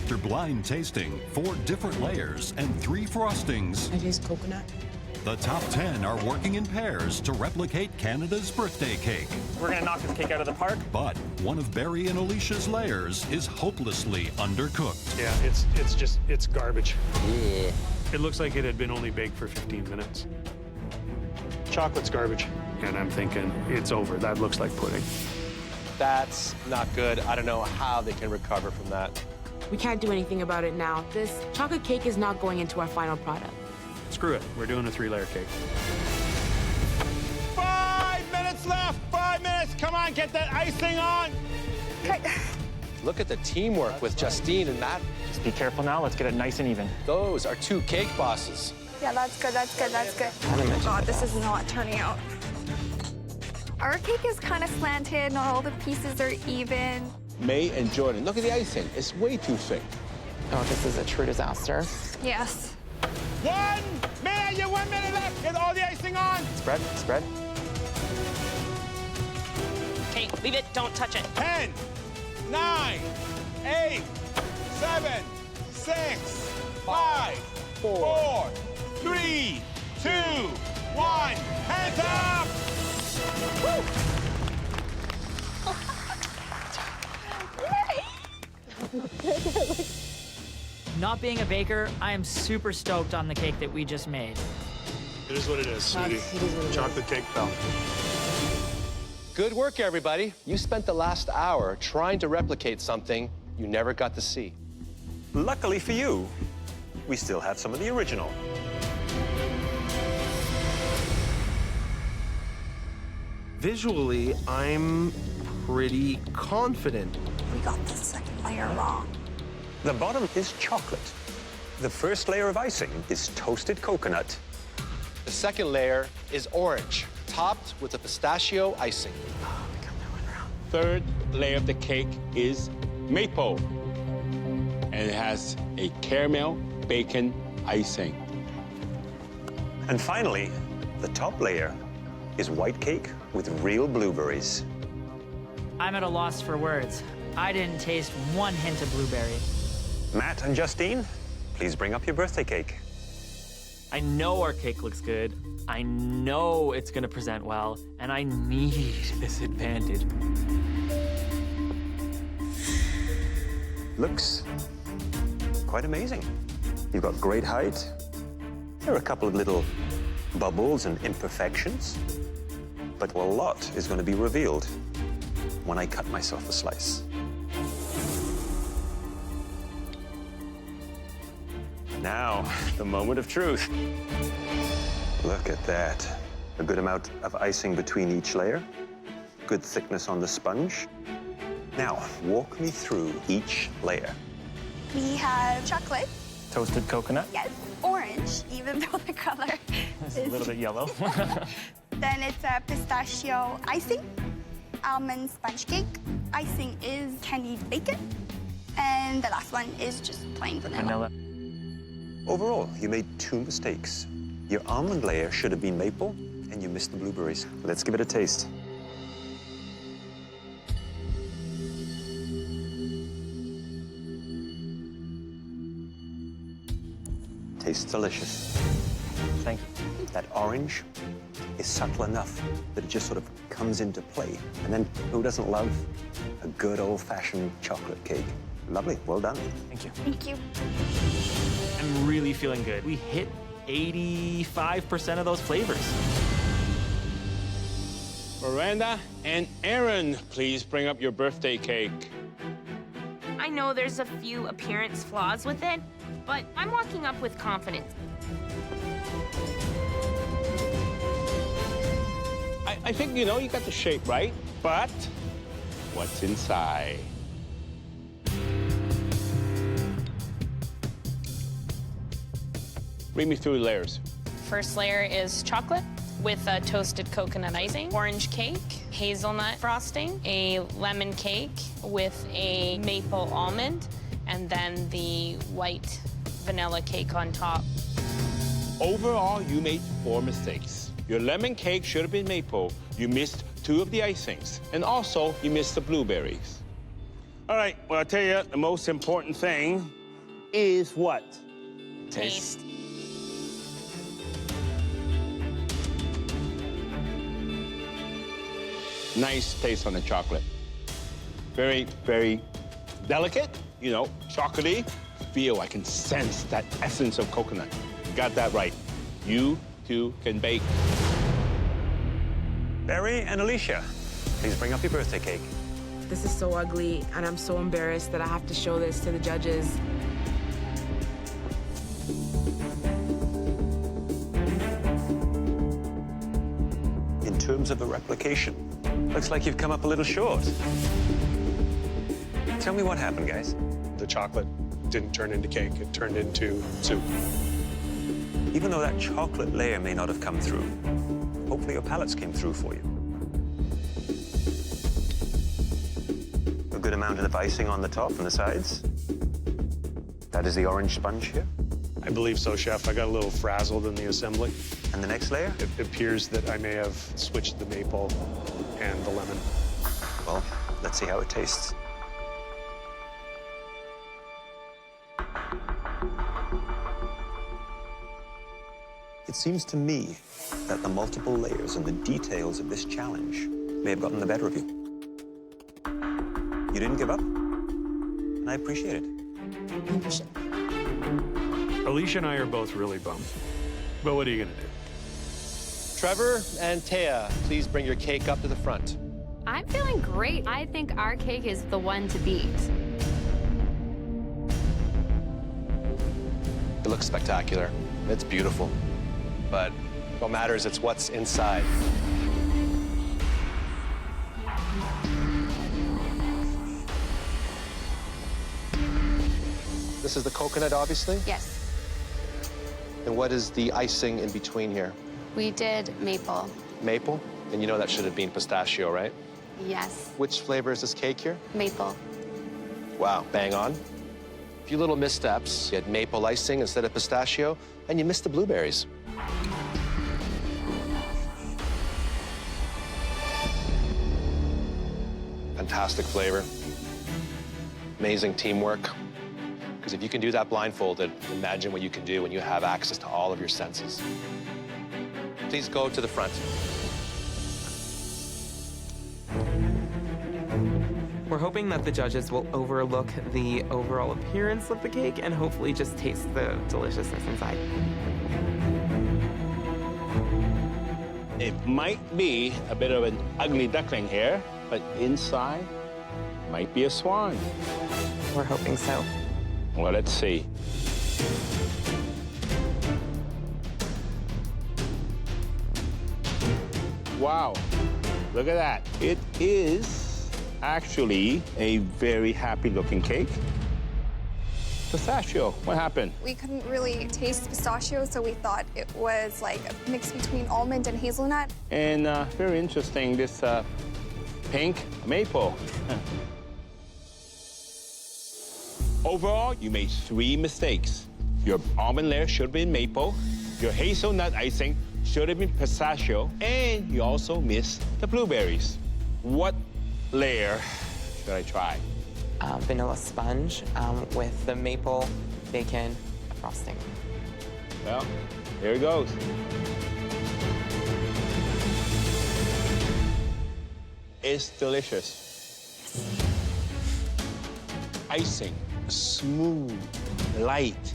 After blind tasting 4 different layers and 3 frostings, I taste coconut. the top 10 are working in pairs to replicate Canada's birthday cake. We're gonna knock this cake out of the park. But one of Barry and Alicia's layers is hopelessly undercooked. Yeah, it's garbage. Yeah. It looks like it had been only baked for 15 minutes. Chocolate's garbage. And I'm thinking, it's over. That looks like pudding. That's not good. I don't know how they can recover from that. We can't do anything about it now. This chocolate cake is not going into our final product. Screw it. We're doing a 3-layer cake. 5 minutes left. 5 minutes. Come on, get that icing on. Look at the teamwork with Justine and Matt. Just be careful now. Let's get it nice and even. Those are 2 cake bosses. Yeah, that's good, that's good, that's good. Oh God, this is not turning out. Our cake is kind of slanted, not all the pieces are even. May and Jordan, look at the icing. It's way too thick. Oh, this is a true disaster. Yes. 1 minute, you 1 minute left. Get all the icing on. Spread, spread. Okay, leave it, don't touch it. 10, 9, 8, 7, 6, 5, 4, 3, 2, 1. Hands up! Not being a baker, I am super stoked on the cake that we just made. It is what it is, sweetie. Chocolate cake fell. Good work, everybody. You spent the last hour trying to replicate something you never got to see. Luckily for you, we still have some of the original. Visually, I'm pretty confident. We got the second layer wrong. The bottom is chocolate. The first layer of icing is toasted coconut. The second layer is orange, topped with a pistachio icing. Third layer of the cake is maple. And it has a caramel bacon icing. And finally, the top layer is white cake with real blueberries. I'm at a loss for words. I didn't taste 1 hint of blueberry. Matt and Justine, please bring up your birthday cake. I know our cake looks good. I know it's gonna present well, and I need this advantage. Looks quite amazing. You've got great height. There are a couple of little bubbles and imperfections, but a lot is going to be revealed when I cut myself a slice. Now, the moment of truth. Look at that. A good amount of icing between each layer. Good thickness on the sponge. Now, walk me through each layer. We have chocolate. Toasted coconut. Yes, orange, even though the color It's a little bit yellow. Then it's a pistachio icing, almond sponge cake. Icing is candied bacon. And the last one is just plain vanilla. Overall, you made 2 mistakes. Your almond layer should have been maple, and you missed the blueberries. Let's give it a taste. Tastes delicious. Thank you. That orange is subtle enough that it just sort of comes into play. And then who doesn't love a good old-fashioned chocolate cake? Lovely, well done. Thank you. Thank you. I'm really feeling good. We hit 85% of those flavors. Miranda and Erin, please bring up your birthday cake. I know there's a few appearance flaws with it, but I'm walking up with confidence. I think, you know, you got the shape right, but what's inside? Read me through the layers. First layer is chocolate with a toasted coconut icing, orange cake, hazelnut frosting, a lemon cake with a maple almond, and then the white vanilla cake on top. Overall, you made 4 mistakes. Your lemon cake should have been maple. You missed 2 of the icings. And also, you missed the blueberries. All right, well, I'll tell you the most important thing. is what? Taste. Nice taste on the chocolate. Very, very delicate, you know, chocolatey. Feel, I can sense that essence of coconut. Got that right. You two can bake. Barry and Alicia, please bring up your birthday cake. This is so ugly, and I'm so embarrassed that I have to show this to the judges. In terms of a replication, looks like you've come up a little short. Tell me what happened, guys. The chocolate didn't turn into cake, it turned into soup. Even though that chocolate layer may not have come through, hopefully your palates came through for you. A good amount of icing on the top and the sides. That is the orange sponge here. I believe so, Chef. I got a little frazzled in the assembly. And the next layer? It appears that I may have switched the maple and the lemon. Well, let's see how it tastes. It seems to me that the multiple layers and the details of this challenge may have gotten the better of you. You didn't give up, and I appreciate it. Alicia and I are both really bummed. But what are you gonna do? Trevor and Taya, please bring your cake up to the front. I'm feeling great. I think our cake is the one to beat. It looks spectacular. It's beautiful. But what matters is what's inside. This is the coconut, obviously? Yes. And what is the icing in between here? We did maple. Maple? And you know that should have been pistachio, right? Yes. Which flavor is this cake here? Maple. Wow, bang on. A few little missteps. You had maple icing instead of pistachio, and you missed the blueberries. Fantastic flavor. Amazing teamwork. Because if you can do that blindfolded, imagine what you can do when you have access to all of your senses. Please go to the front. We're hoping that the judges will overlook the overall appearance of the cake and hopefully just taste the deliciousness inside. It might be a bit of an ugly duckling here, but inside might be a swan. We're hoping so. Well, let's see. Wow, look at that. It is actually a very happy-looking cake. Pistachio, what happened? We couldn't really taste pistachio, so we thought it was like a mix between almond and hazelnut. And very interesting, this pink maple. Overall, you made 3 mistakes. Your almond layer should have been maple, your hazelnut icing should have been pistachio, and you also missed the blueberries. What layer should I try? Vanilla sponge with the maple bacon frosting. Well, here it goes. It's delicious. Icing, smooth, light,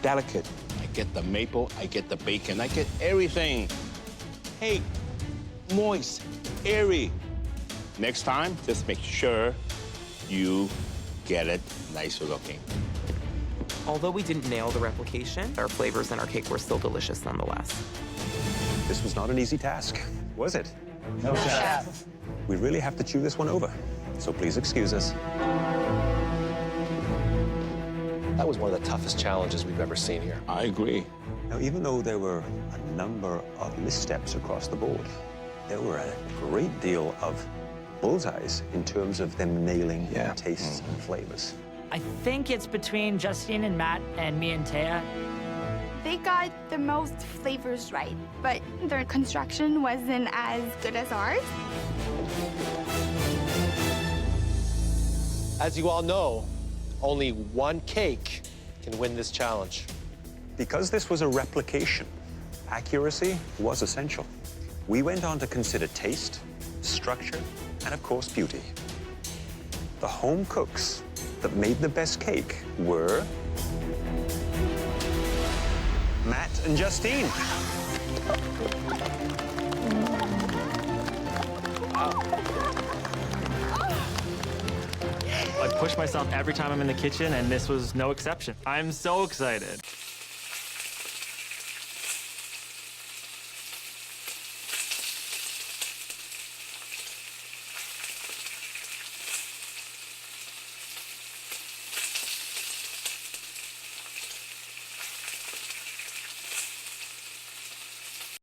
delicate. I get the maple, I get the bacon, I get everything. Hey, moist, airy. Next time, just make sure you get it nicer looking. Although we didn't nail the replication, our flavors in our cake were still delicious nonetheless. This was not an easy task, was it? No, Chef. We really have to chew this one over, so please excuse us. That was one of the toughest challenges we've ever seen here. I agree. Now, even though there were a number of missteps across the board, there were a great deal of bullseyes in terms of them nailing tastes and flavors. I think it's between Justine and Matt and me and Taya. They got the most flavors right, but their construction wasn't as good as ours. As you all know, only one cake can win this challenge. Because this was a replication, accuracy was essential. We went on to consider taste, structure, and of course, beauty. The home cooks that made the best cake were Matt and Justine. I push myself every time I'm in the kitchen, and this was no exception. I'm so excited.